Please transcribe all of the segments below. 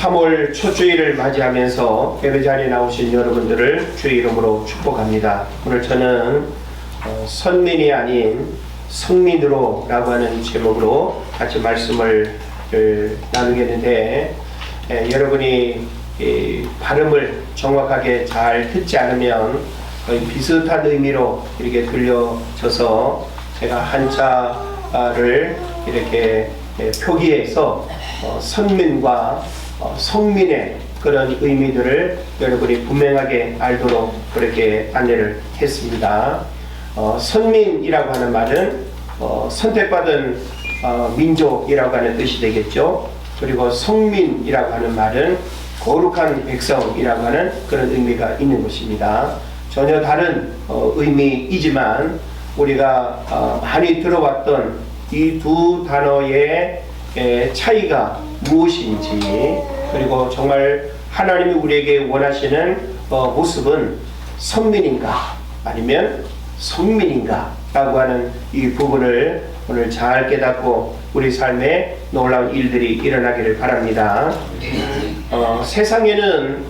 3월 초주일을 맞이하면서 예배 자리에 나오신 여러분들을 주의 이름으로 축복합니다. 오늘 저는 선민이 아닌 성민으로 라고 하는 제목으로 같이 말씀을 나누겠는데, 여러분이 발음을 정확하게 잘 듣지 않으면 거의 비슷한 의미로 이렇게 들려져서 제가 한자를 이렇게 표기해서 선민과 성민의 그런 의미들을 여러분이 분명하게 알도록 그렇게 안내를 했습니다. 선민이라고 하는 말은 선택받은 민족이라고 하는 뜻이 되겠죠. 그리고 성민이라고 하는 말은 거룩한 백성이라고 하는 그런 의미가 있는 것입니다. 전혀 다른 의미이지만 우리가 많이 들어왔던 이 두 단어의 차이가 무엇인지, 그리고 정말 하나님이 우리에게 원하시는 모습은 선민인가 아니면 성민인가 라고 하는 이 부분을 오늘 잘 깨닫고 우리 삶에 놀라운 일들이 일어나기를 바랍니다. 세상에는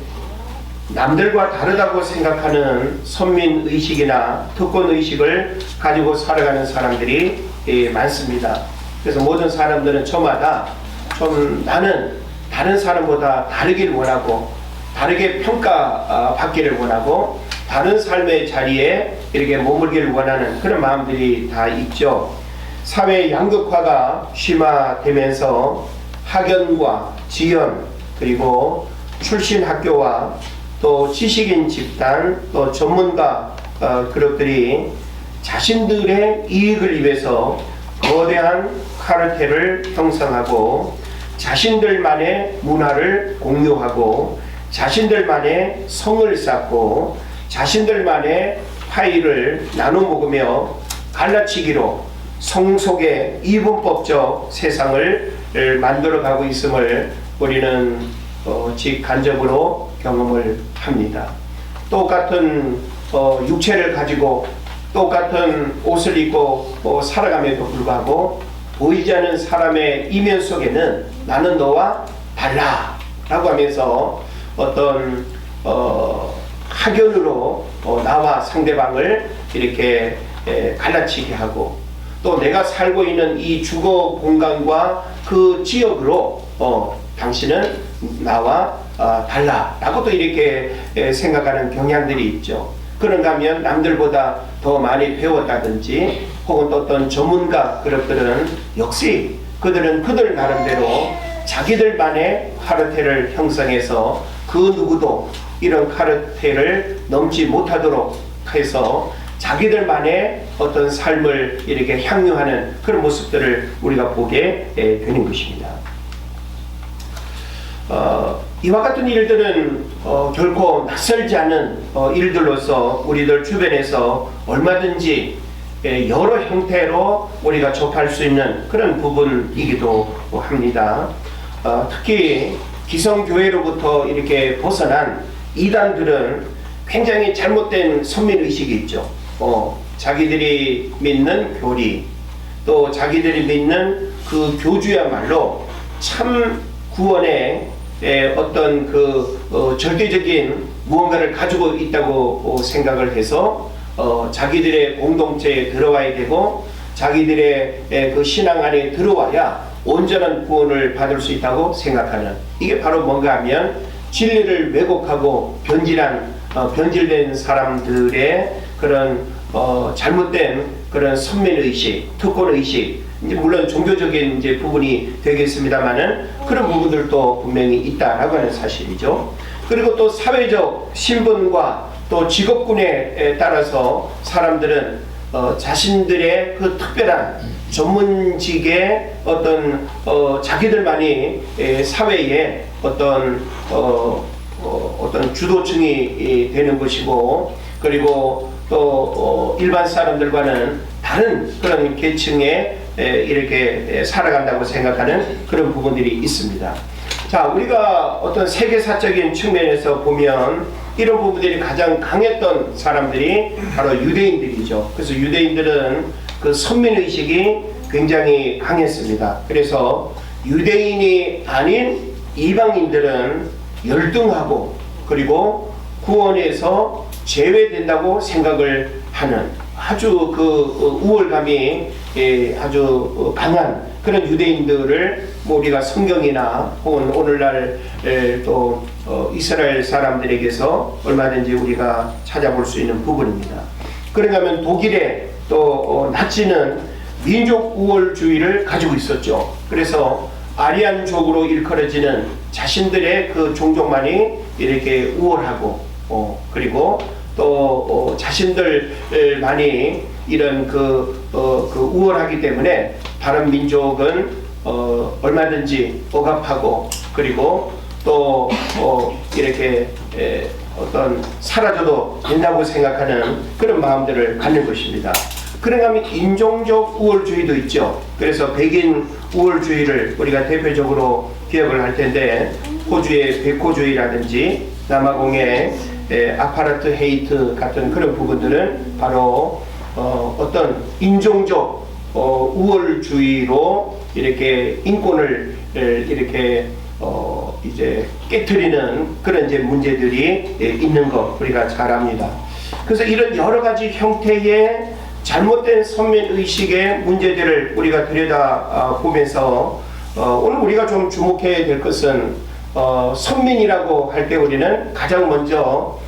남들과 다르다고 생각하는 선민의식이나 특권의식을 가지고 살아가는 사람들이 많습니다. 그래서 모든 사람들은 저마다 좀 나는 다른 사람보다 다르길 원하고, 다르게 평가받기를 원하고, 다른 삶의 자리에 이렇게 머물기를 원하는 그런 마음들이 다 있죠. 사회 양극화가 심화되면서 학연과 지연, 그리고 출신 학교와 또 지식인 집단, 또 전문가 그룹들이 자신들의 이익을 위해서 거대한 카르텔을 형성하고 자신들만의 문화를 공유하고 자신들만의 성을 쌓고 자신들만의 파이를 나눠 먹으며 갈라치기로 성 속의 이분법적 세상을 만들어가고 있음을 우리는 직간접으로 경험을 합니다. 똑같은 육체를 가지고 똑같은 옷을 입고 살아감에도 불구하고 보이지 않는 사람의 이면 속에는 나는 너와 달라 라고 하면서 어떤 학연으로 나와 상대방을 이렇게 갈라치게 하고, 또 내가 살고 있는 이 주거 공간과 그 지역으로 당신은 나와 달라 라고 또 이렇게 생각하는 경향들이 있죠. 그런가 하면 남들보다 더 많이 배웠다든지, 혹은 또 어떤 전문가 그룹들은 역시 그들은 그들 나름대로 자기들만의 카르텔을 형성해서 그 누구도 이런 카르텔을 넘지 못하도록 해서 자기들만의 어떤 삶을 이렇게 향유하는 그런 모습들을 우리가 보게 되는 것입니다. 이와 같은 일들은 결코 낯설지 않은 일들로서 우리들 주변에서 얼마든지 여러 형태로 우리가 접할 수 있는 그런 부분이기도 합니다. 특히 기성교회로부터 이렇게 벗어난 이단들은 굉장히 잘못된 선민의식이 있죠. 자기들이 믿는 교리, 또 자기들이 믿는 그 교주야말로 참 구원의 어떤 절대적인 무언가를 가지고 있다고 생각을 해서 자기들의 공동체에 들어와야 되고, 자기들의 그 신앙 안에 들어와야 온전한 구원을 받을 수 있다고 생각하는, 이게 바로 뭔가 하면 진리를 왜곡하고 변질된 사람들의 그런 잘못된 그런 선민의식, 특권의식, 이제 물론 종교적인 이제 부분이 되겠습니다만은 그런 부분들도 분명히 있다라고 하는 사실이죠. 그리고 또 사회적 신분과 또 직업군에 따라서 사람들은 자신들의 그 특별한 전문직의 어떤 자기들만이 사회에 어떤 주도층이 되는 것이고, 그리고 또 일반 사람들과는 다른 그런 계층에 이렇게 살아간다고 생각하는 그런 부분들이 있습니다. 자, 우리가 어떤 세계사적인 측면에서 보면 이런 부분들이 가장 강했던 사람들이 바로 유대인들이죠. 그래서 유대인들은 그 선민의식이 굉장히 강했습니다. 그래서 유대인이 아닌 이방인들은 열등하고 그리고 구원에서 제외된다고 생각을 하는 아주 그 우월감이 아주 강한 그런 유대인들을 우리가 성경이나 혹은 오늘날 또 이스라엘 사람들에게서 얼마든지 우리가 찾아볼 수 있는 부분입니다. 그런가 하면 독일의 또 나치는 민족 우월주의를 가지고 있었죠. 그래서 아리안족으로 일컬어지는 자신들의 그 종족만이 이렇게 우월하고 그리고 또 자신들만이 이런 그 우월하기 때문에 다른 민족은 얼마든지 억압하고 그리고 또 이렇게 어떤 사라져도 된다고 생각하는 그런 마음들을 갖는 것입니다. 그런가 하면 인종적 우월주의도 있죠. 그래서 백인 우월주의를 우리가 대표적으로 기억을 할 텐데 호주의 백호주의라든지 남아공의 아파르트 헤이트 같은 그런 부분들은 바로 어떤 인종적 우월주의로 이렇게 인권을 이렇게 이제 깨트리는 그런 이제 문제들이 있는 것 우리가 잘 압니다. 그래서 이런 여러 가지 형태의 잘못된 선민의식의 문제들을 우리가 들여다 보면서 오늘 우리가 좀 주목해야 될 것은 선민이라고 할 때 우리는 가장 먼저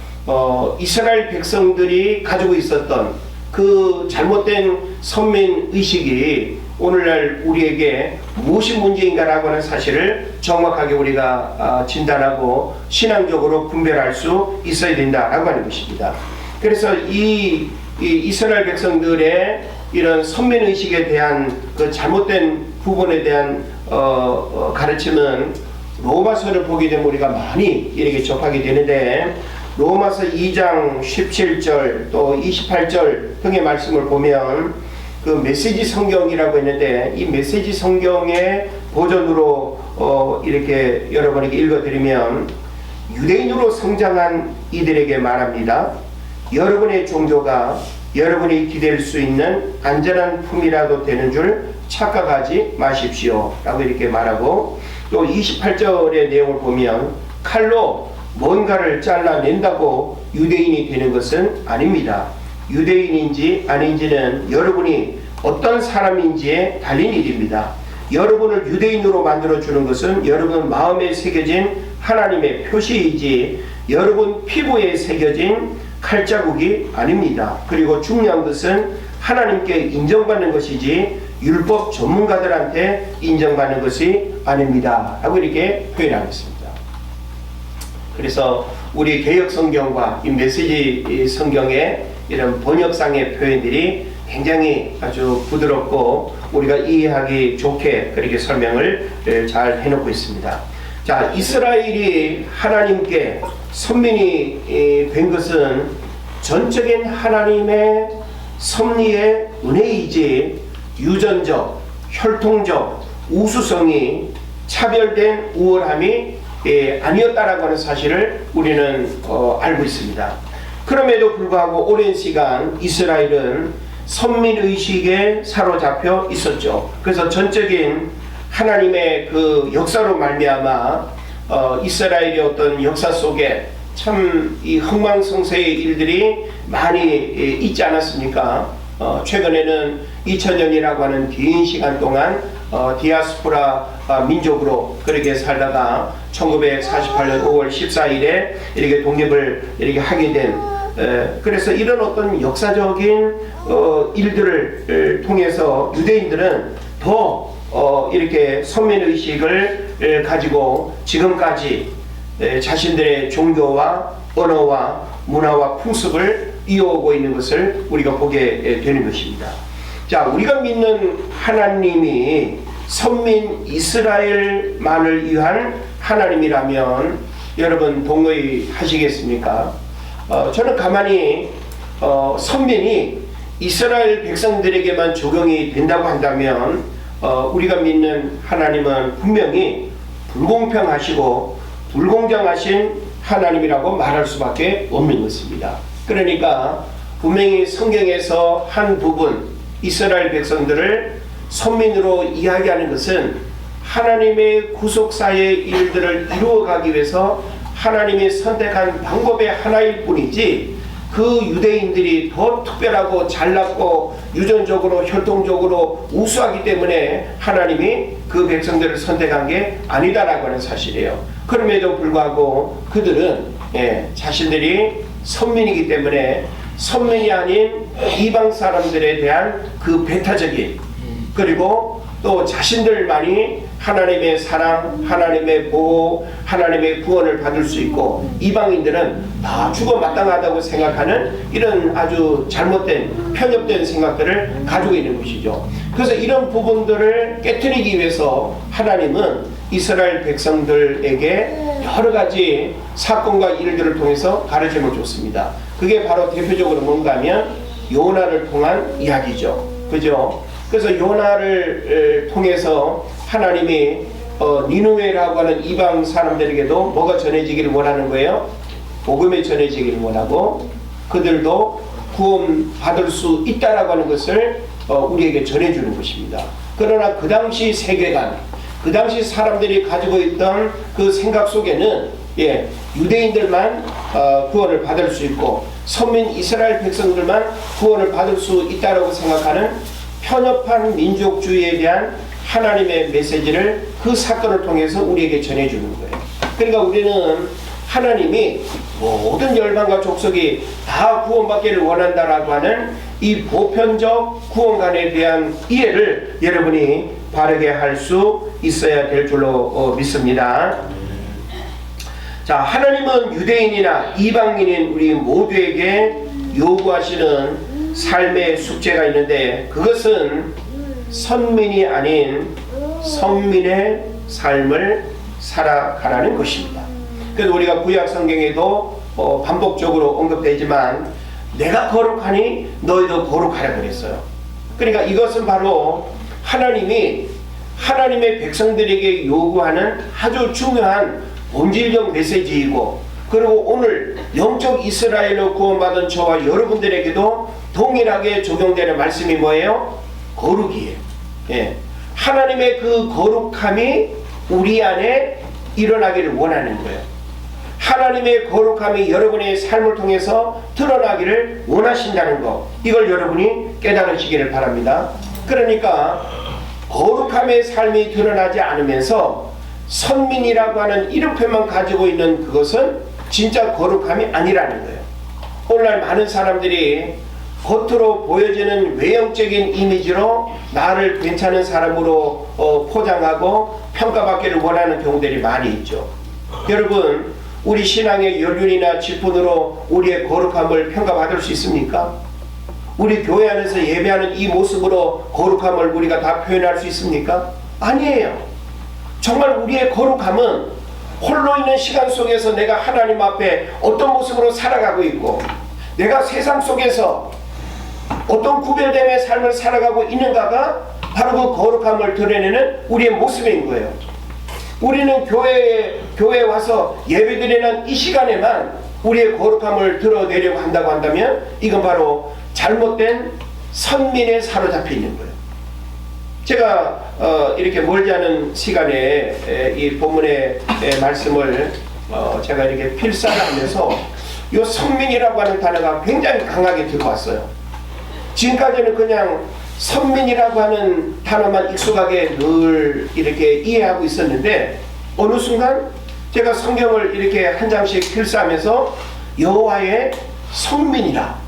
이스라엘 백성들이 가지고 있었던 그 잘못된 선민의식이 오늘날 우리에게 무엇이 문제인가라고 하는 사실을 정확하게 우리가 진단하고 신앙적으로 분별할 수 있어야 된다라고 하는 것입니다. 그래서 이 이스라엘 백성들의 이런 선민의식에 대한 그 잘못된 부분에 대한 가르침은 로마서를 보게 되면 우리가 많이 이렇게 접하게 되는데 로마서 2장 17절 또 28절 등의 말씀을 보면 그 메시지 성경이라고 했는데 이 메시지 성경의 버전으로 이렇게 여러분에게 읽어드리면 유대인으로 성장한 이들에게 말합니다. 여러분의 종교가 여러분이 기댈 수 있는 안전한 품이라도 되는 줄 착각하지 마십시오 라고 이렇게 말하고 또 28절의 내용을 보면 칼로 뭔가를 잘라낸다고 유대인이 되는 것은 아닙니다. 유대인인지 아닌지는 여러분이 어떤 사람인지에 달린 일입니다. 여러분을 유대인으로 만들어주는 것은 여러분 마음에 새겨진 하나님의 표시이지 여러분 피부에 새겨진 칼자국이 아닙니다. 그리고 중요한 것은 하나님께 인정받는 것이지 율법 전문가들한테 인정받는 것이 아닙니다 라고 이렇게 표현하겠습니다. 그래서 우리 개역 성경과 이 메시지 성경의 이런 번역상의 표현들이 굉장히 아주 부드럽고 우리가 이해하기 좋게 그렇게 설명을 잘 해놓고 있습니다. 자, 이스라엘이 하나님께 선민이 된 것은 전적인 하나님의 섭리의 은혜이지 유전적, 혈통적 우수성이 차별된 우월함이 아니었다라고 하는 사실을 우리는 알고 있습니다. 그럼에도 불구하고 오랜 시간 이스라엘은 선민의식에 사로잡혀 있었죠. 그래서 전적인 하나님의 그 역사로 말미암아 이스라엘의 어떤 역사 속에 참 이 흥망성쇠의 일들이 많이 있지 않았습니까? 최근에는 2000년이라고 하는 긴 시간 동안 디아스포라 민족으로 그렇게 살다가 1948년 5월 14일에 이렇게 독립을 이렇게 하게 된 그래서 이런 어떤 역사적인 일들을 통해서 유대인들은 더 이렇게 선민의식을 가지고 지금까지 자신들의 종교와 언어와 문화와 풍습을 이어오고 있는 것을 우리가 보게 되는 것입니다. 자, 우리가 믿는 하나님이 선민 이스라엘만을 위한 하나님이라면 여러분 동의하시겠습니까? 저는 가만히 선민이 이스라엘 백성들에게만 적용이 된다고 한다면 우리가 믿는 하나님은 분명히 불공평하시고 불공정하신 하나님이라고 말할 수밖에 없는 것입니다. 그러니까 분명히 성경에서 한 부분 이스라엘 백성들을 선민으로 이야기하는 것은 하나님의 구속사의 일들을 이루어가기 위해서 하나님이 선택한 방법의 하나일 뿐이지, 그 유대인들이 더 특별하고 잘났고 유전적으로 혈통적으로 우수하기 때문에 하나님이 그 백성들을 선택한 게 아니다라고 하는 사실이에요. 그럼에도 불구하고 그들은 자신들이 선민이기 때문에 선민이 아닌 이방 사람들에 대한 그 배타적인, 그리고 또 자신들만이 하나님의 사랑, 하나님의 보호, 하나님의 구원을 받을 수 있고 이방인들은 다 죽어 마땅하다고 생각하는 이런 아주 잘못된 편협된 생각들을 가지고 있는 것이죠. 그래서 이런 부분들을 깨트리기 위해서 하나님은 이스라엘 백성들에게 여러 가지 사건과 일들을 통해서 가르침을 줬습니다. 그게 바로 대표적으로 뭔가 하면 요나를 통한 이야기죠. 그죠? 그래서 요나를 통해서 하나님이 니느웨라고 하는 이방 사람들에게도 뭐가 전해지기를 원하는 거예요? 복음이 전해지기를 원하고 그들도 구원 받을 수 있다라고 하는 것을 우리에게 전해주는 것입니다. 그러나 그 당시 세계관, 그 당시 사람들이 가지고 있던 그 생각 속에는 유대인들만 구원을 받을 수 있고 선민 이스라엘 백성들만 구원을 받을 수 있다라고 생각하는 편협한 민족주의에 대한 하나님의 메시지를 그 사건을 통해서 우리에게 전해주는 거예요. 그러니까 우리는 하나님이 모든 열방과 족속이 다 구원받기를 원한다라고 하는 이 보편적 구원관에 대한 이해를 여러분이 바르게 할 수 있어야 될 줄로 믿습니다. 자, 하나님은 유대인이나 이방인인 우리 모두에게 요구하시는 삶의 숙제가 있는데, 그것은 선민이 아닌 선민의 삶을 살아가라는 것입니다. 그래서 우리가 구약 성경에도 반복적으로 언급되지만 내가 거룩하니 너희도 거룩하라 그랬어요. 그러니까 이것은 바로 하나님이 하나님의 백성들에게 요구하는 아주 중요한 본질적 메시지이고, 그리고 오늘 영적 이스라엘로 구원받은 저와 여러분들에게도 동일하게 적용되는 말씀이 뭐예요? 거룩이에요. 하나님의 그 거룩함이 우리 안에 일어나기를 원하는 거예요. 하나님의 거룩함이 여러분의 삶을 통해서 드러나기를 원하신다는 것, 이걸 여러분이 깨달으시기를 바랍니다. 그러니까 거룩함의 삶이 드러나지 않으면서 선민이라고 하는 이름표만 가지고 있는 그것은 진짜 거룩함이 아니라는 거예요. 오늘날 많은 사람들이 겉으로 보여지는 외형적인 이미지로 나를 괜찮은 사람으로 포장하고 평가받기를 원하는 경우들이 많이 있죠. 여러분, 우리 신앙의 연륜이나 직분으로 우리의 거룩함을 평가받을 수 있습니까? 우리 교회 안에서 예배하는 이 모습으로 거룩함을 우리가 다 표현할 수 있습니까? 아니에요. 정말 우리의 거룩함은 홀로 있는 시간 속에서 내가 하나님 앞에 어떤 모습으로 살아가고 있고, 내가 세상 속에서 어떤 구별됨의 삶을 살아가고 있는가가 바로 그 거룩함을 드러내는 우리의 모습인 거예요. 우리는 교회에 와서 예배드리는 이 시간에만 우리의 거룩함을 드러내려고 한다고 한다면 이건 바로 잘못된 선민에 사로잡혀 있는 거예요. 제가 이렇게 멀지 않은 시간에 이 본문의 말씀을 제가 이렇게 필사를 하면서 이 선민이라고 하는 단어가 굉장히 강하게 들어왔어요. 지금까지는 그냥 선민이라고 하는 단어만 익숙하게 늘 이렇게 이해하고 있었는데, 어느 순간 제가 성경을 이렇게 한 장씩 필사하면서 여호와의 선민이라,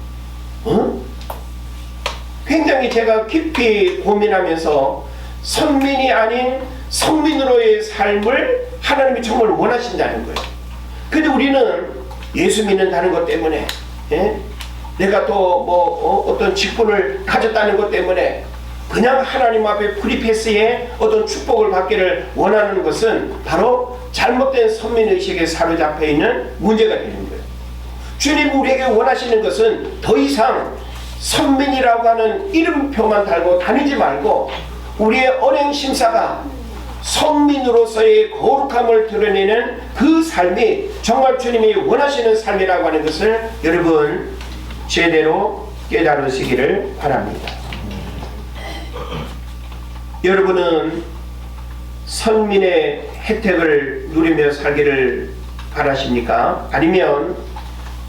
굉장히 제가 깊이 고민하면서 선민이 아닌 선민으로의 삶을 하나님이 정말 원하신다는 거예요. 근데 우리는 예수 믿는다는 것 때문에, 내가 또 어떤 직분을 가졌다는 것 때문에 그냥 하나님 앞에 프리패스에 어떤 축복을 받기를 원하는 것은 바로 잘못된 선민의식에 사로잡혀 있는 문제가 되는 거예요. 주님 우리에게 원하시는 것은 더 이상 선민이라고 하는 이름표만 달고 다니지 말고 우리의 언행 심사가 선민으로서의 거룩함을 드러내는 그 삶이 정말 주님이 원하시는 삶이라고 하는 것을 여러분 제대로 깨달으시기를 바랍니다. 여러분은 선민의 혜택을 누리며 살기를 바라십니까? 아니면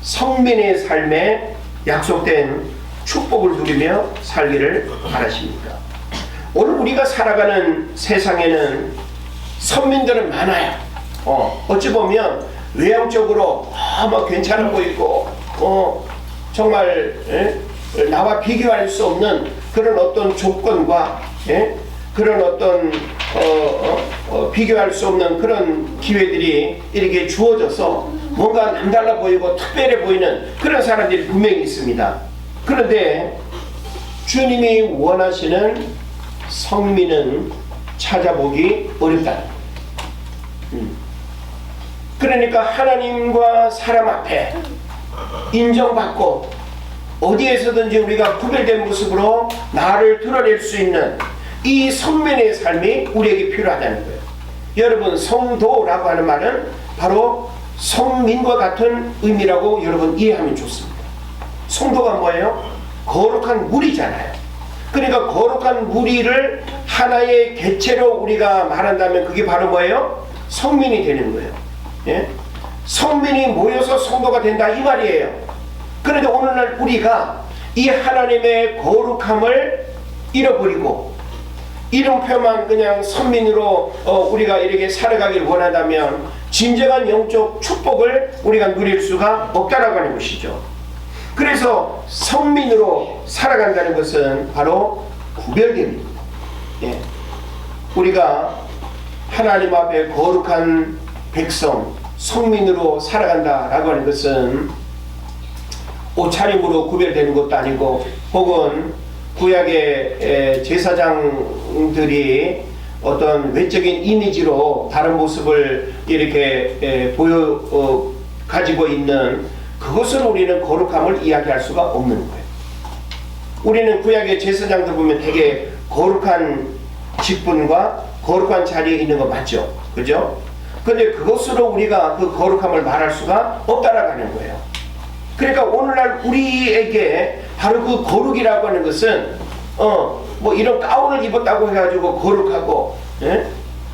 성민의 삶에 약속된 축복을 누리며 살기를 바라십니까? 오늘 우리가 살아가는 세상에는 선민들은 많아요. 어찌 보면 외형적으로 막 괜찮아 보이고 정말 나와 비교할 수 없는 그런 어떤 조건과 그런 어떤 비교할 수 없는 그런 기회들이 이렇게 주어져서 뭔가 남달라 보이고 특별해 보이는 그런 사람들이 분명히 있습니다. 그런데 주님이 원하시는 성민은 찾아보기 어렵다. 그러니까 하나님과 사람 앞에 인정받고 어디에서든지 우리가 구별된 모습으로 나를 드러낼 수 있는 이 성민의 삶이 우리에게 필요하다는 거예요. 여러분, 성도라고 하는 말은 바로 성민과 같은 의미라고 여러분 이해하면 좋습니다. 성도가 뭐예요? 거룩한 무리잖아요. 그러니까 거룩한 무리를 하나의 개체로 우리가 말한다면 그게 바로 뭐예요? 성민이 되는 거예요. 성민이 모여서 성도가 된다 이 말이에요. 그런데 오늘날 우리가 이 하나님의 거룩함을 잃어버리고 이름표만 그냥 선민으로 우리가 이렇게 살아가길 원한다면 진정한 영적 축복을 우리가 누릴 수가 없다라고 하는 것이죠. 그래서 성민으로 살아간다는 것은 바로 구별됨입니다. 우리가 하나님 앞에 거룩한 백성, 성민으로 살아간다라고 하는 것은 옷차림으로 구별되는 것도 아니고 혹은 구약의 제사장들이 어떤 외적인 이미지로 다른 모습을 이렇게 가지고 있는 그것으로 우리는 거룩함을 이야기할 수가 없는 거예요. 우리는 구약의 제사장들 보면 되게 거룩한 직분과 거룩한 자리에 있는 거 맞죠? 그죠? 근데 그것으로 우리가 그 거룩함을 말할 수가 없다라고 하는 거예요. 그러니까 오늘날 우리에게 바로 그 거룩이라고 하는 것은 뭐 이런 가운을 입었다고 해가지고 거룩하고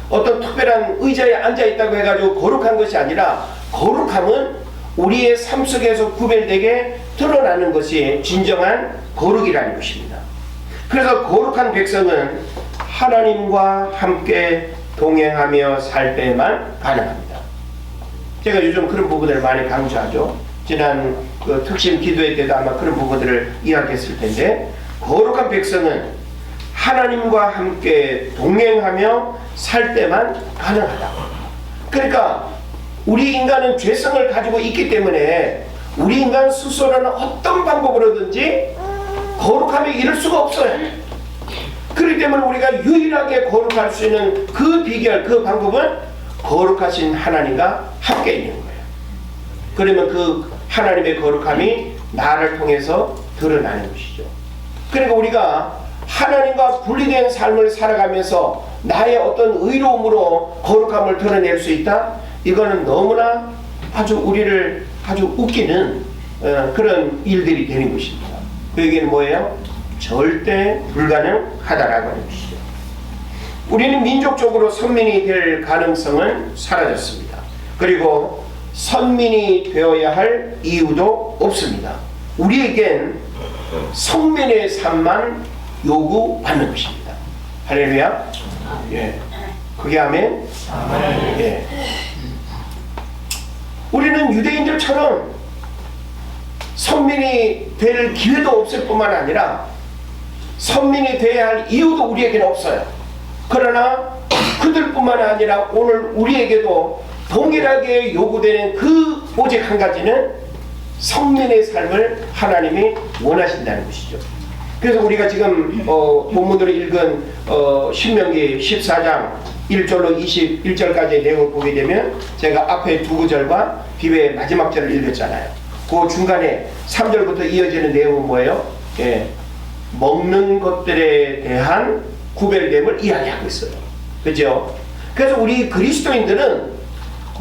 어떤 특별한 의자에 앉아있다고 해가지고 거룩한 것이 아니라 거룩함은 우리의 삶 속에서 구별되게 드러나는 것이 진정한 거룩이라는 것입니다. 그래서 거룩한 백성은 하나님과 함께 동행하며 살 때만 가능합니다. 제가 요즘 그런 부분들을 많이 강조하죠. 지난 그 특심 기도회 때도 아마 그런 부분들을 이야기했을 텐데 거룩한 백성은 하나님과 함께 동행하며 살 때만 가능하다. 그러니까 우리 인간은 죄성을 가지고 있기 때문에 우리 인간 스스로는 어떤 방법으로든지 거룩함에 이를 수가 없어요. 그렇기 때문에 우리가 유일하게 거룩할 수 있는 그 비결, 그 방법은 거룩하신 하나님과 함께 있는 거예요. 그러면 그 하나님의 거룩함이 나를 통해서 드러나는 것이죠. 그러니까 우리가 하나님과 분리된 삶을 살아가면서 나의 어떤 의로움으로 거룩함을 드러낼 수 있다? 이거는 너무나 아주 우리를 아주 웃기는 그런 일들이 되는 것입니다. 그 얘기는 뭐예요? 절대 불가능하다라고 하는 것이죠. 우리는 민족적으로 선민이 될 가능성은 사라졌습니다. 그리고 선민이 되어야 할 이유도 없습니다. 우리에겐 성민의 삶만 요구받는 것입니다. 할렐루야. 예. 그게 아멘. 예. 우리는 유대인들처럼 선민이 될 기회도 없을 뿐만 아니라 선민이 되어야 할 이유도 우리에게는 없어요. 그러나 그들뿐만 아니라 오늘 우리에게도 동일하게 요구되는 그 오직 한 가지는 성민의 삶을 하나님이 원하신다는 것이죠. 그래서 우리가 지금 본문으로 읽은 신명기 14장 1절로 21절까지의 내용을 보게 되면 제가 앞에 두 구절과 뒤에 마지막 절을 읽었잖아요. 그 중간에 3절부터 이어지는 내용은 뭐예요? 예, 먹는 것들에 대한 구별됨을 이야기하고 있어요. 그죠? 그래서 우리 그리스도인들은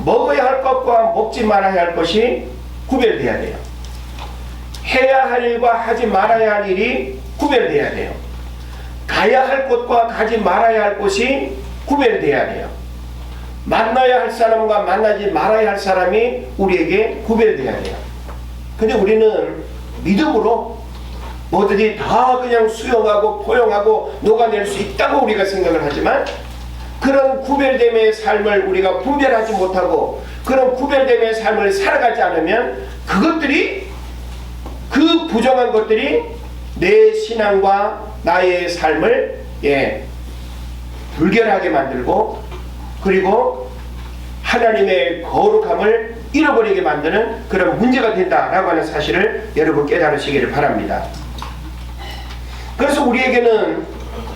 먹어야 할 것과 먹지 말아야 할 것이 구별돼야 돼요. 해야 할 일과 하지 말아야 할 일이 구별돼야 돼요. 가야 할 곳과 가지 말아야 할 곳이 구별돼야 돼요. 만나야 할 사람과 만나지 말아야 할 사람이 우리에게 구별돼야 돼요. 근데 우리는 믿음으로 뭐든지 다 그냥 수용하고 포용하고 녹아낼 수 있다고 우리가 생각을 하지만, 그런 구별됨의 삶을 우리가 분별하지 못하고 그런 구별됨의 삶을 살아가지 않으면 그것들이, 그 부정한 것들이 내 신앙과 나의 삶을 불결하게 만들고, 그리고 하나님의 거룩함을 잃어버리게 만드는 그런 문제가 된다라고 하는 사실을 여러분 깨달으시기를 바랍니다. 그래서 우리에게는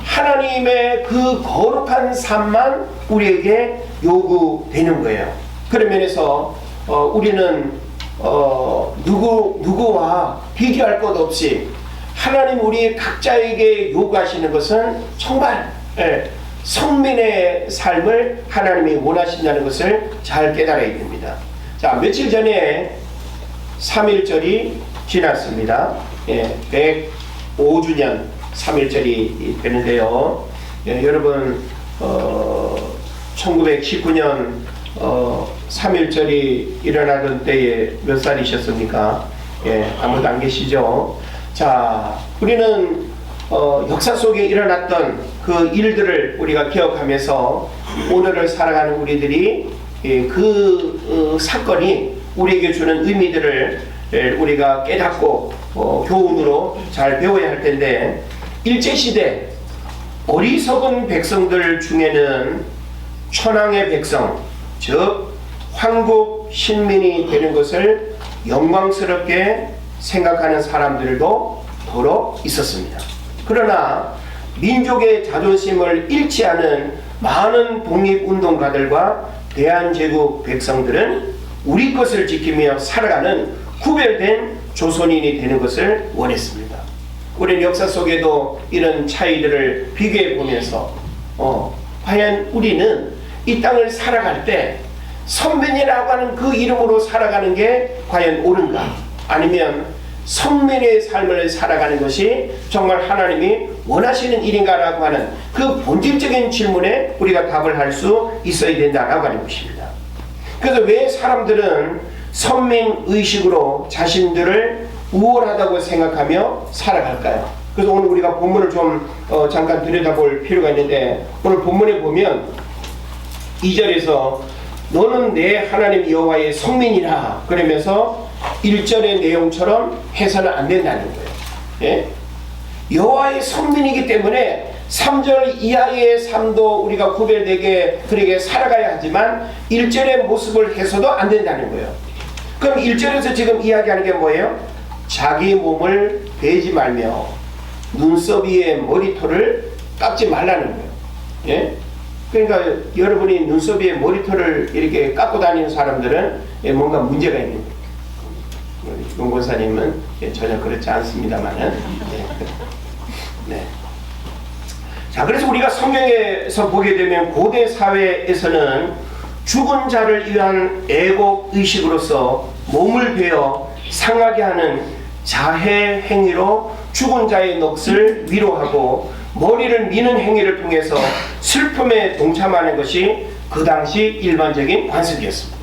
하나님의 그 거룩한 삶만 우리에게 요구되는 거예요. 그런 면에서 우리는 누구와 비교할 것 없이 하나님 우리 각자에게 요구하시는 것은 정말 성민의 삶을 하나님이 원하신다는 것을 잘 깨달아야 됩니다. 자, 며칠 전에 3.1절이 지났습니다. 105주년 3.1절이 되는데요. 여러분 1919년 3.1절이 일어나던 때에 몇 살이셨습니까? 아무도 안 계시죠? 자, 우리는 역사 속에 일어났던 그 일들을 우리가 기억하면서 오늘을 살아가는 우리들이 그 사건이 우리에게 주는 의미들을 우리가 깨닫고 교훈으로 잘 배워야 할 텐데, 일제시대 어리석은 백성들 중에는 천황의 백성, 즉 황국 신민이 되는 것을 영광스럽게 생각하는 사람들도 더러 있었습니다. 그러나 민족의 자존심을 잃지 않은 많은 독립운동가들과 대한제국 백성들은 우리 것을 지키며 살아가는 구별된 조선인이 되는 것을 원했습니다. 우리는 역사 속에도 이런 차이들을 비교해 보면서 과연 우리는 이 땅을 살아갈 때 선민이라고 하는 그 이름으로 살아가는 게 과연 옳은가? 아니면 선민의 삶을 살아가는 것이 정말 하나님이 원하시는 일인가라고 하는 그 본질적인 질문에 우리가 답을 할 수 있어야 된다라고 하는 것입니다. 그래서 왜 사람들은 선민의식으로 자신들을 우월하다고 생각하며 살아갈까요? 그래서 오늘 우리가 본문을 좀 잠깐 들여다볼 필요가 있는데, 오늘 본문에 보면 2절에서 너는 내 하나님 여호와의 성민이라 그러면서 1절의 내용처럼 해서는 안 된다는 거예요. 여호와의 성민이기 때문에 3절 이하의 삶도 우리가 구별되게 그렇게 살아가야 하지만 1절의 모습을 해서도 안 된다는 거예요. 그럼 1절에서 지금 이야기하는 게 뭐예요? 자기 몸을 베지 말며 눈썹이의 머리털을 깎지 말라는 거예요. 그러니까 여러분이 눈썹이의 머리털을 이렇게 깎고 다니는 사람들은 뭔가 문제가 있는 거예요. 윤 권사님은 전혀 그렇지 않습니다만은. 네. 자, 그래서 우리가 성경에서 보게 되면 고대 사회에서는 죽은 자를 위한 애곡 의식으로서 몸을 베어 상하게 하는 자해 행위로 죽은 자의 넋을 위로하고 머리를 미는 행위를 통해서 슬픔에 동참하는 것이 그 당시 일반적인 관습이었습니다.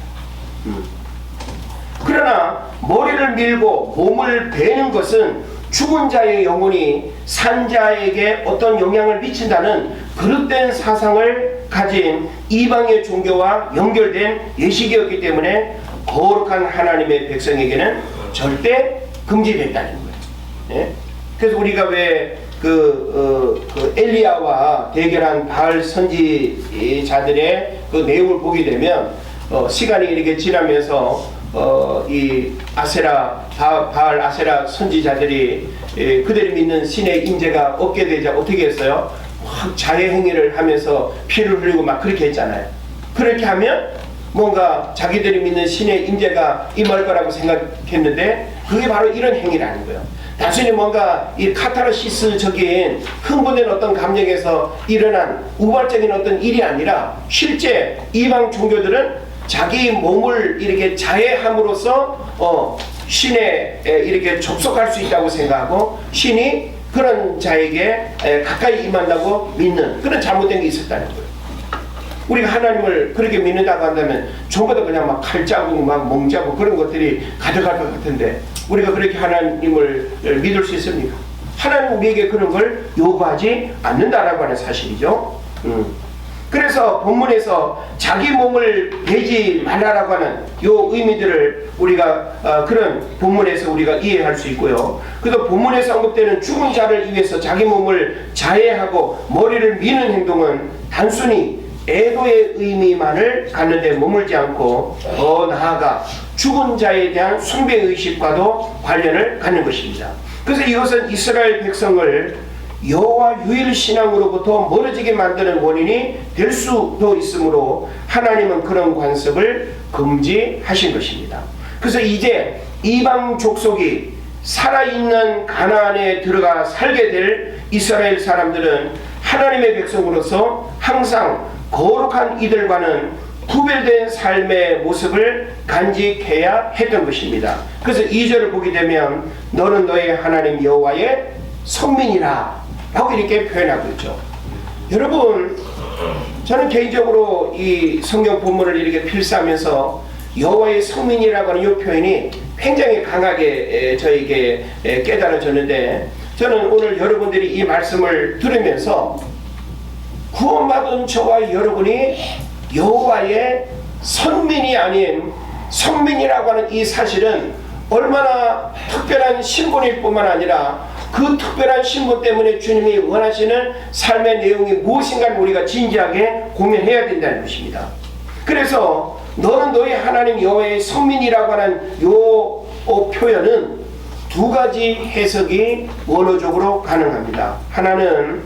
그러나 머리를 밀고 몸을 베는 것은 죽은 자의 영혼이 산자에게 어떤 영향을 미친다는 그릇된 사상을 가진 이방의 종교와 연결된 예식이었기 때문에 거룩한 하나님의 백성에게는 절대 금지됐다는 거예요. 그래서 우리가 왜 엘리야와 대결한 바알 선지자들의 그 내용을 보게 되면 시간이 이렇게 지나면서 이 바알 아세라 선지자들이 그들이 믿는 신의 임재가 없게 되자 어떻게 했어요? 막 자해 행위를 하면서 피를 흘리고 막 그렇게 했잖아요. 그렇게 하면 뭔가 자기들이 믿는 신의 임재가 임할 거라고 생각했는데 그게 바로 이런 행위라는 거예요. 단순히 뭔가 이 카타르시스적인 흥분된 어떤 감정에서 일어난 우발적인 어떤 일이 아니라 실제 이방 종교들은 자기 몸을 이렇게 자해함으로써 신에 이렇게 접속할 수 있다고 생각하고 신이 그런 자에게 가까이 임한다고 믿는 그런 잘못된 게 있었다는 거예요. 우리가 하나님을 그렇게 믿는다고 한다면 전부 다 그냥 막 칼자국, 막 멍자국 그런 것들이 가득할 것 같은데 우리가 그렇게 하나님을 믿을 수 있습니까? 하나님 우리에게 그런 걸 요구하지 않는다라고 하는 사실이죠. 그래서 본문에서 자기 몸을 베지 말라라고 하는 요 의미들을 우리가 그런 본문에서 우리가 이해할 수 있고요. 그래서 본문에서 언급되는 죽은 자를 위해서 자기 몸을 자해하고 머리를 미는 행동은 단순히 애도의 의미만을 갖는 데 머물지 않고 더 나아가 죽은 자에 대한 숭배의식과도 관련을 갖는 것입니다. 그래서 이것은 이스라엘 백성을 여호와 유일 신앙으로부터 멀어지게 만드는 원인이 될 수도 있으므로 하나님은 그런 관습을 금지하신 것입니다. 그래서 이제 이방 족속이 살아있는 가나안에 들어가 살게 될 이스라엘 사람들은 하나님의 백성으로서 항상 거룩한 이들과는 구별된 삶의 모습을 간직해야 했던 것입니다. 그래서 2절을 보게 되면 너는 너의 하나님 여호와의 성민이라 라고 이렇게 표현하고 있죠. 여러분, 저는 개인적으로 이 성경 본문을 이렇게 필사하면서 여호와의 성민이라고 하는 이 표현이 굉장히 강하게 저에게 깨달아졌는데, 저는 오늘 여러분들이 이 말씀을 들으면서 구원받은 저와 여러분이 여호와의 선민이 아닌 성민이라고 하는 이 사실은 얼마나 특별한 신분일 뿐만 아니라 그 특별한 신분 때문에 주님이 원하시는 삶의 내용이 무엇인가를 우리가 진지하게 고민해야 된다는 것입니다. 그래서 너는 너희 하나님 여호와의 성민이라고 하는 요 표현은 두 가지 해석이 원어적으로 가능합니다. 하나는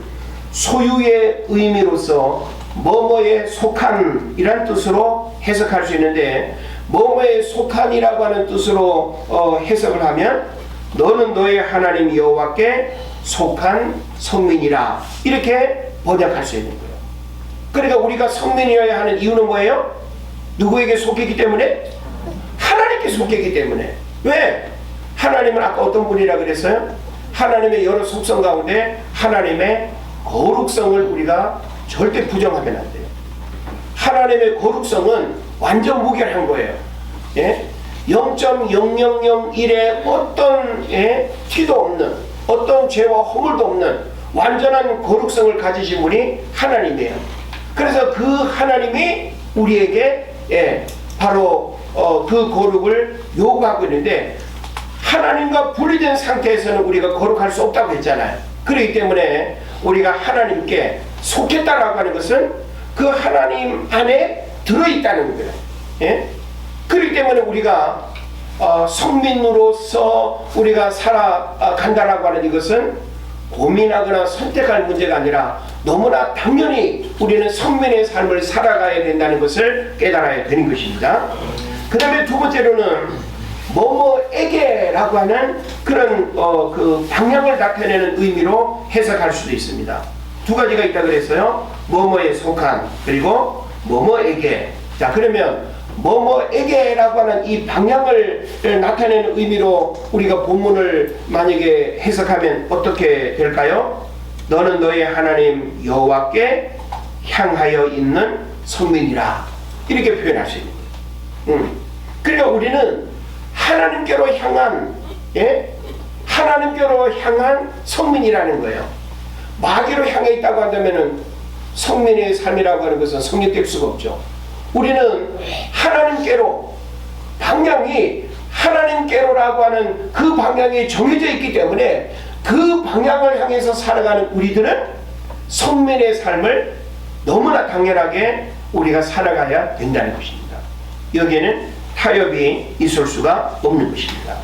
소유의 의미로서 뭐뭐에 속한 이란 뜻으로 해석할 수 있는데, 뭐뭐에 속한이라고 하는 뜻으로 해석을 하면 너는 너의 하나님 여호와께 속한 성민이라 이렇게 번역할 수 있는 거예요. 그러니까 우리가 성민이어야 하는 이유는 뭐예요? 누구에게 속했기 때문에? 하나님께 속했기 때문에. 왜? 하나님은 아까 어떤 분이라 그랬어요? 하나님의 여러 속성 가운데 하나님의 거룩성을 우리가 절대 부정하면 안 돼요. 하나님의 거룩성은 완전 무결한 거예요. 예? 0.0001의 어떤 티도 없는, 어떤 죄와 허물도 없는 완전한 거룩성을 가지신 분이 하나님이에요. 그래서 그 하나님이 우리에게 바로 그 거룩을 요구하고 있는데, 하나님과 분리된 상태에서는 우리가 거룩할 수 없다고 했잖아요. 그렇기 때문에 우리가 하나님께 속했다라고 하는 것은 그 하나님 안에 들어있다는 거예요. 예? 그렇기 때문에 우리가 성민으로서 우리가 살아간다라고 하는 이것은 고민하거나 선택할 문제가 아니라 너무나 당연히 우리는 성민의 삶을 살아가야 된다는 것을 깨달아야 되는 것입니다. 그 다음에 두 번째로는 뭐뭐에게라고 하는 그런 그 방향을 나타내는 의미로 해석할 수도 있습니다. 두 가지가 있다 그랬어요. 뭐뭐에 속한, 그리고 뭐뭐에게. 자, 그러면 뭐뭐에게라고 하는 이 방향을 나타내는 의미로 우리가 본문을 만약에 해석하면 어떻게 될까요? 너는 너의 하나님 여호와께 향하여 있는 성민이라 이렇게 표현할 수 있는 거예요. 그러니까 우리는 하나님께로 향한, 하나님께로 향한 성민이라는 거예요. 마귀로 향해 있다고 한다면은 성민의 삶이라고 하는 것은 성립될 수가 없죠. 우리는 하나님께로, 방향이 하나님께로라고 하는 그 방향이 정해져 있기 때문에 그 방향을 향해서 살아가는 우리들은 성민의 삶을 너무나 당연하게 우리가 살아가야 된다는 것입니다. 여기에는 타협이 있을 수가 없는 것입니다.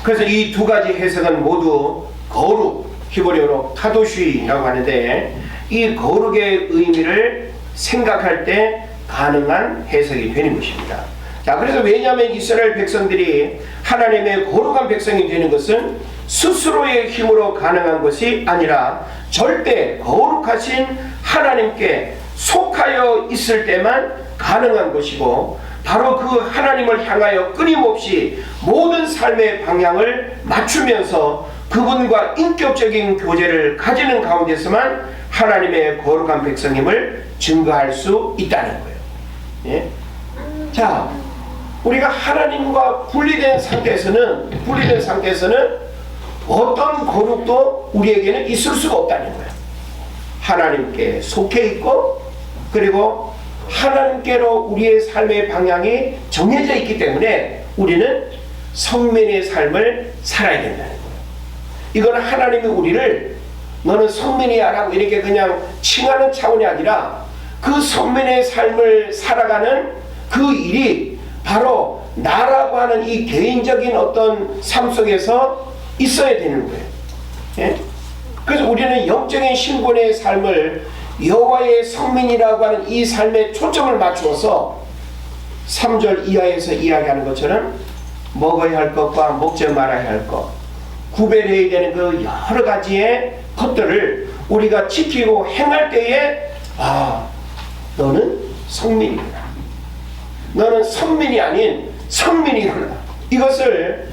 그래서 이 두 가지 해석은 모두 거룩, 히브리어로 카도시라고 하는데, 이 거룩의 의미를 생각할 때 가능한 해석이 되는 것입니다. 자, 그래서 왜냐하면 이스라엘 백성들이 하나님의 거룩한 백성이 되는 것은 스스로의 힘으로 가능한 것이 아니라 절대 거룩하신 하나님께 속하여 있을 때만 가능한 것이고, 바로 그 하나님을 향하여 끊임없이 모든 삶의 방향을 맞추면서 그분과 인격적인 교제를 가지는 가운데서만 하나님의 거룩한 백성임을 증거할 수 있다는 거예요. 예? 자, 우리가 하나님과 분리된 상태에서는 어떤 거룩도 우리에게는 있을 수가 없다는 거예요. 하나님께 속해 있고, 그리고 하나님께로 우리의 삶의 방향이 정해져 있기 때문에 우리는 성민의 삶을 살아야 된다는 거예요. 이거는 하나님이 우리를 너는 성민이야 라고 이렇게 그냥 칭하는 차원이 아니라 그 성민의 삶을 살아가는 그 일이 바로 나라고 하는 이 개인적인 어떤 삶 속에서 있어야 되는 거예요. 예? 그래서 우리는 영적인 신분의 삶을 여호와의 성민이라고 하는 이 삶에 초점을 맞추어서 3절 이하에서 이야기하는 것처럼 먹어야 할 것과 먹지 말아야 할 것, 구별해야 되는 그 여러 가지의 것들을 우리가 지키고 행할 때에 너는 성민이구나, 너는 선민이 아닌 성민이구나, 이것을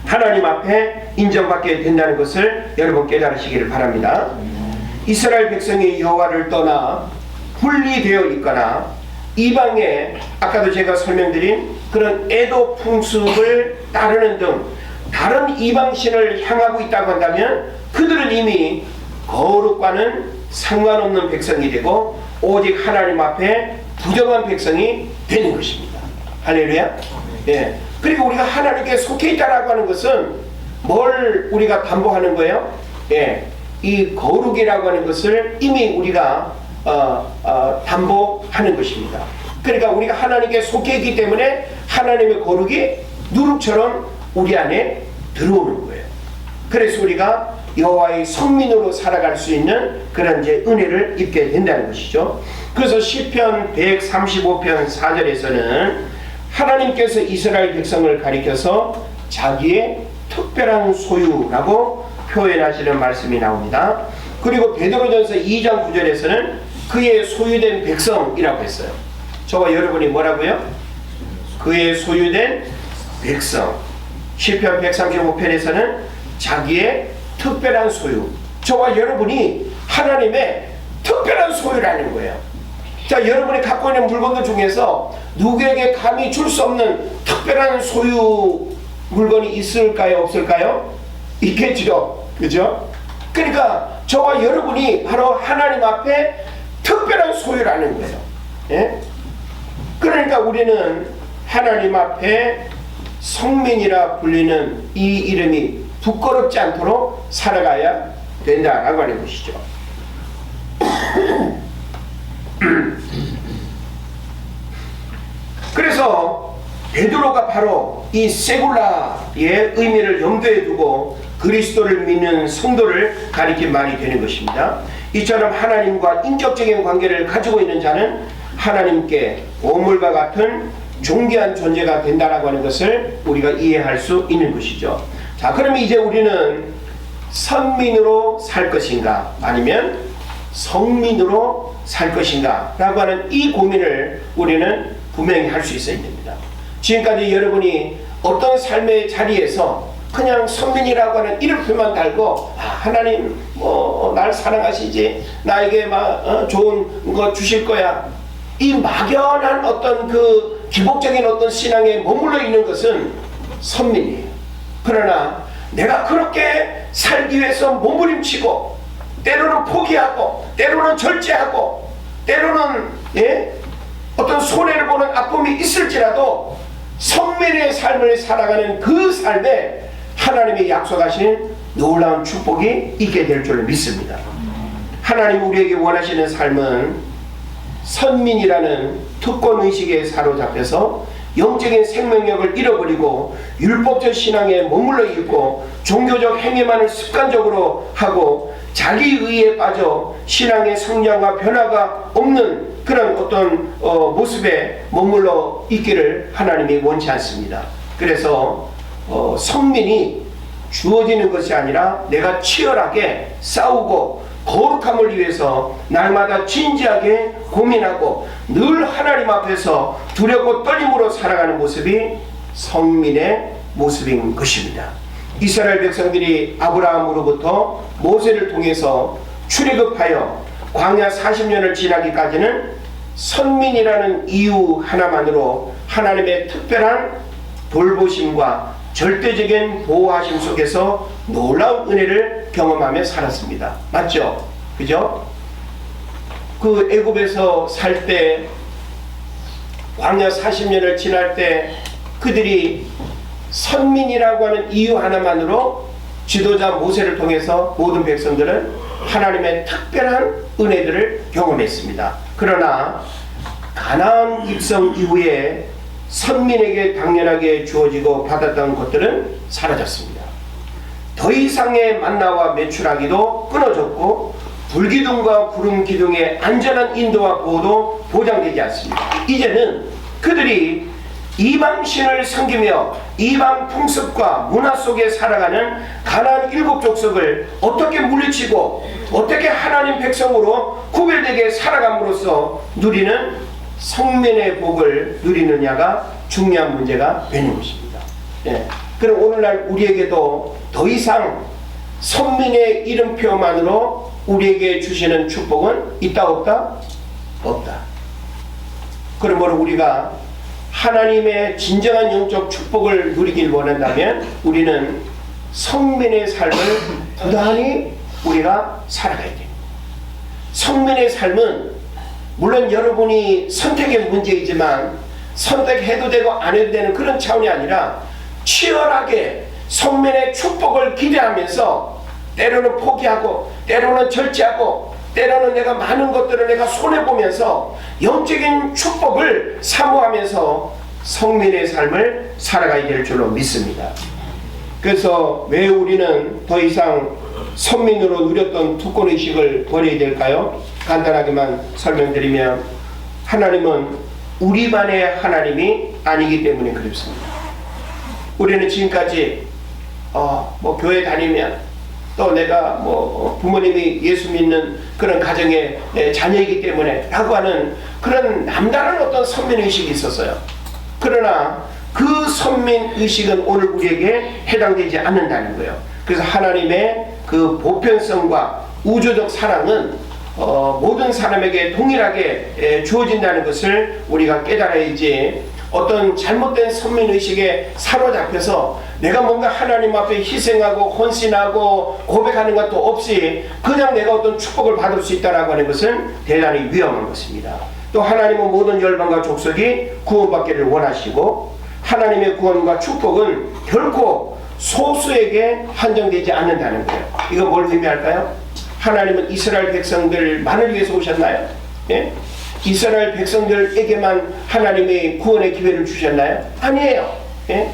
하나님 앞에 인정받게 된다는 것을 여러분 깨달으시기를 바랍니다. 이스라엘 백성이 여호와를 떠나 분리되어 있거나 이방에, 아까도 제가 설명드린 그런 애도 풍습을 따르는 등 다른 이방신을 향하고 있다고 한다면 그들은 이미 거룩과는 상관없는 백성이 되고 오직 하나님 앞에 부정한 백성이 되는 것입니다. 할렐루야. 예. 그리고 우리가 하나님께 속해 있다라고 하는 것은 뭘 우리가 담보하는 거예요? 예. 이 거룩이라고 하는 것을 이미 우리가 담보하는 것입니다. 그러니까 우리가 하나님께 속해 있기 때문에 하나님의 거룩이 누룩처럼 우리 안에 들어오는 거예요. 그래서 우리가 여호와의 성민으로 살아갈 수 있는 그런 이제 은혜를 입게 된다는 것이죠. 그래서 시편 135편 4절에서는 하나님께서 이스라엘 백성을 가리켜서 자기의 특별한 소유라고 표현하시는 말씀이 나옵니다. 그리고 베드로전서 2장 9절에서는 그의 소유된 백성이라고 했어요. 저와 여러분이 뭐라고요? 그의 소유된 백성. 시편 135편에서는 자기의 특별한 소유. 저와 여러분이 하나님의 특별한 소유라는 거예요. 자, 여러분이 갖고 있는 물건들 중에서 누구에게 감히 줄 수 없는 특별한 소유 물건이 있을까요? 없을까요? 있겠죠. 그죠? 그러니까 저와 여러분이 바로 하나님 앞에 특별한 소유라는 거예요. 예? 그러니까 우리는 하나님 앞에 성민이라 불리는 이 이름이 부끄럽지 않도록 살아가야 된다라고 하는 것이죠. 그래서 베드로가 바로 이 세굴라의 의미를 염두에 두고 그리스도를 믿는 성도를 가리킨 말이 되는 것입니다. 이처럼 하나님과 인격적인 관계를 가지고 있는 자는 하나님께 오물과 같은 존귀한 존재가 된다라고 하는 것을 우리가 이해할 수 있는 것이죠. 자, 그러면 이제 우리는 선민으로 살 것인가 아니면 성민으로 살 것인가 라고 하는 이 고민을 우리는 분명히 할 수 있어야 됩니다. 지금까지 여러분이 어떤 삶의 자리에서 그냥 선민이라고 하는 이름표만 달고 하나님 날 사랑하시지, 나에게 좋은 거 주실 거야, 이 막연한 어떤 그 기복적인 어떤 신앙에 머물러 있는 것은 선민이에요. 그러나 내가 그렇게 살기 위해서 몸부림치고 때로는 포기하고 때로는 절제하고 때로는 어떤 손해를 보는 아픔이 있을지라도 성민의 삶을 살아가는 그 삶에 하나님이 약속하신 놀라운 축복이 있게 될 줄 믿습니다. 하나님 우리에게 원하시는 삶은 선민이라는 특권의식에 사로잡혀서 영적인 생명력을 잃어버리고 율법적 신앙에 머물러 있고 종교적 행위만을 습관적으로 하고 자기의에 빠져 신앙의 성장과 변화가 없는 그런 어떤 모습에 머물러 있기를 하나님이 원치 않습니다. 그래서 성민이 주어지는 것이 아니라 내가 치열하게 싸우고 거룩함을 위해서 날마다 진지하게 고민하고 늘 하나님 앞에서 두렵고 떨림으로 살아가는 모습이 성민의 모습인 것입니다. 이스라엘 백성들이 아브라함으로부터 모세를 통해서 출애굽하여 광야 40년을 지나기까지는 선민이라는 이유 하나만으로 하나님의 특별한 돌보심과 절대적인 보호하심 속에서 놀라운 은혜를 경험하며 살았습니다. 맞죠? 그죠? 그 애굽에서 살 때 광야 40년을 지날 때 그들이 선민이라고 하는 이유 하나만으로 지도자 모세를 통해서 모든 백성들은 하나님의 특별한 은혜들을 경험했습니다. 그러나 가나안 입성 이후에 선민에게 당연하게 주어지고 받았던 것들은 사라졌습니다. 더 이상의 만나와 메추라기도 끊어졌고 불기둥과 구름 기둥의 안전한 인도와 보호도 보장되지 않습니다. 이제는 그들이 이방신을 섬기며 이방 풍습과 문화 속에 살아가는 가나안 7족속을 어떻게 물리치고 어떻게 하나님 백성으로 구별되게 살아감으로써 누리는 성민의 복을 누리느냐가 중요한 문제가 되는 것입니다. 예. 그럼 오늘날 우리에게도 더 이상 선민의 이름표만으로 우리에게 주시는 축복은 있다 없다? 없다. 그러므로 우리가 하나님의 진정한 영적 축복을 누리길 원한다면 우리는 성민의 삶을 부단히 우리가 살아가야 됩니다. 성민의 삶은 물론 여러분이 선택의 문제이지만 선택해도 되고 안 해도 되는 그런 차원이 아니라 치열하게 성민의 축복을 기대하면서 때로는 포기하고 때로는 절제하고 때로는 내가 많은 것들을 내가 손해보면서 영적인 축복을 사모하면서 성민의 삶을 살아가야 될 줄로 믿습니다. 그래서 왜 우리는 더 이상 선민으로 누렸던 특권의식을 버려야 될까요? 간단하게만 설명드리면 하나님은 우리만의 하나님이 아니기 때문에 그렇습니다. 우리는 지금까지 교회 다니면 또 내가 부모님이 예수 믿는 그런 가정의 자녀이기 때문에 라고 하는 그런 남다른 어떤 선민의식이 있었어요. 그러나 그 선민의식은 오늘 우리에게 해당되지 않는다는 거예요. 그래서 하나님의 그 보편성과 우주적 사랑은 모든 사람에게 동일하게 주어진다는 것을 우리가 깨달아야지 어떤 잘못된 선민의식에 사로잡혀서 내가 뭔가 하나님 앞에 희생하고 헌신하고 고백하는 것도 없이 그냥 내가 어떤 축복을 받을 수 있다는 하는 것은 대단히 위험한 것입니다. 또 하나님은 모든 열방과 족속이 구원받기를 원하시고 하나님의 구원과 축복은 결코 소수에게 한정되지 않는다는 거예요. 이거 뭘 의미할까요? 하나님은 이스라엘 백성들만을 위해서 오셨나요? 예? 이스라엘 백성들에게만 하나님의 구원의 기회를 주셨나요? 아니에요. 예?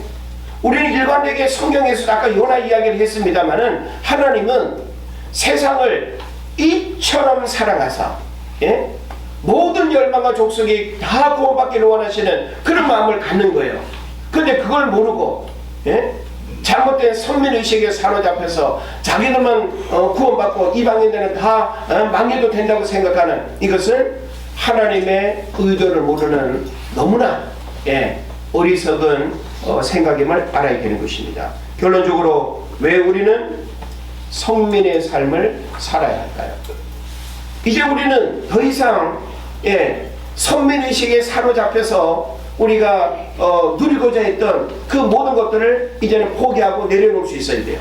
우리는 일관되게 성경에서 아까 요나 이야기를 했습니다마는 하나님은 세상을 이처럼 사랑하사 모든 열방과 족속이 다 구원받기를 원하시는 그런 마음을 갖는 거예요. 그런데 그걸 모르고 잘못된 선민의식에 사로잡혀서 자기들만 구원받고 이방인들은 다 망해도 된다고 생각하는 이것은 하나님의 의도를 모르는 너무나 어리석은 생각임을 알아야 되는 것입니다. 결론적으로 왜 우리는 성민의 삶을 살아야 할까요? 이제 우리는 더 이상 선민의식에 사로잡혀서 우리가 누리고자 했던 그 모든 것들을 이제는 포기하고 내려놓을 수 있어야 돼요.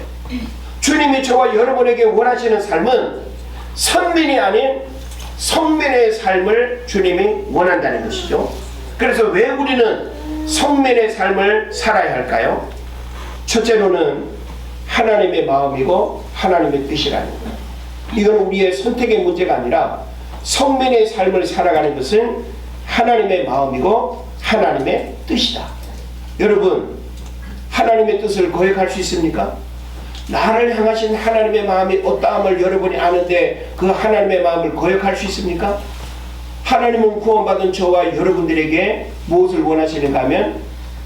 주님이 저와 여러분에게 원하시는 삶은 선민이 아닌 성민의 삶을 주님이 원한다는 것이죠. 그래서 왜 우리는 성민의 삶을 살아야 할까요? 첫째로는 하나님의 마음이고 하나님의 뜻이라는 거예요. 이건 우리의 선택의 문제가 아니라 성민의 삶을 살아가는 것은 하나님의 마음이고 하나님의 뜻이다. 여러분, 하나님의 뜻을 거역할 수 있습니까? 나를 향하신 하나님의 마음이 어떠함을 여러분이 아는데 그 하나님의 마음을 거역할 수 있습니까? 하나님은 구원받은 저와 여러분들에게 무엇을 원하시는가 하면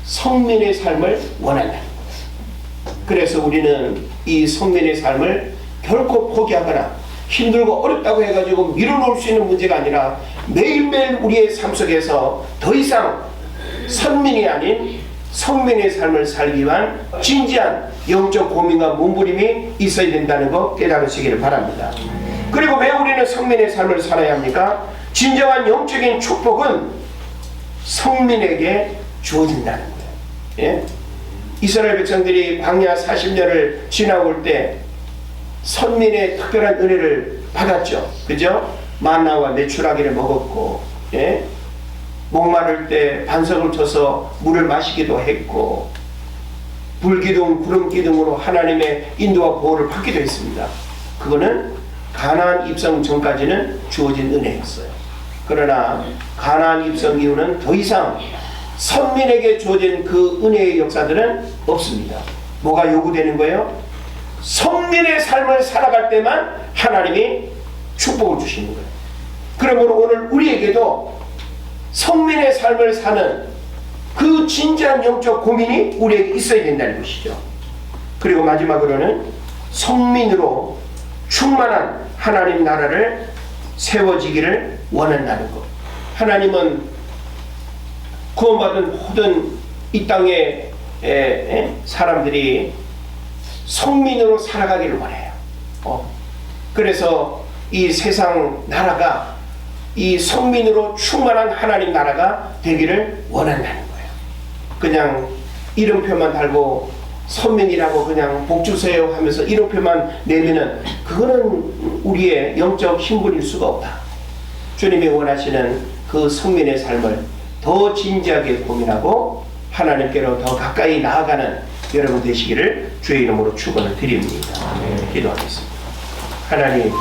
성민의 삶을 원한다는 거예요. 그래서 우리는 이 성민의 삶을 결코 포기하거나 힘들고 어렵다고 해가지고 밀어놓을 수 있는 문제가 아니라 매일매일 우리의 삶 속에서 더 이상 선민이 아닌 성민의 삶을 살기 위한 진지한 영적 고민과 몸부림이 있어야 된다는 거 깨달으시기를 바랍니다. 그리고 왜 우리는 성민의 삶을 살아야 합니까? 진정한 영적인 축복은 성민에게 주어진다는 거예요. 예? 이스라엘 백성들이 광야 40년을 지나올 때 선민의 특별한 은혜를 받았죠. 그죠? 만나와 메추라기를 먹었고, 예? 목마를 때 반석을 쳐서 물을 마시기도 했고, 불기둥, 구름기둥으로 하나님의 인도와 보호를 받기도 했습니다. 그거는 가나안 입성 전까지는 주어진 은혜였어요. 그러나 가나안 입성 이후는 더 이상 선민에게 주어진 그 은혜의 역사들은 없습니다. 뭐가 요구되는 거예요? 선민의 삶을 살아갈 때만 하나님이 축복을 주시는 거예요. 그러므로 오늘 우리에게도 선민의 삶을 사는 그 진지한 영적 고민이 우리에게 있어야 된다는 것이죠. 그리고 마지막으로는 성민으로 충만한 하나님 나라를 세워지기를 원한다는 것. 하나님은 구원받은 모든 이 땅의 사람들이 성민으로 살아가기를 원해요. 그래서 이 세상 나라가 이 성민으로 충만한 하나님 나라가 되기를 원한다는 거예요. 그냥 이름표만 달고 선민이라고 그냥 복 주세요 하면서 이름표만 내면은 그거는 우리의 영적 신분일 수가 없다. 주님이 원하시는 그 성민의 삶을 더 진지하게 고민하고 하나님께로 더 가까이 나아가는 여러분 되시기를 주의 이름으로 축원을 드립니다. 기도하겠습니다. 하나님,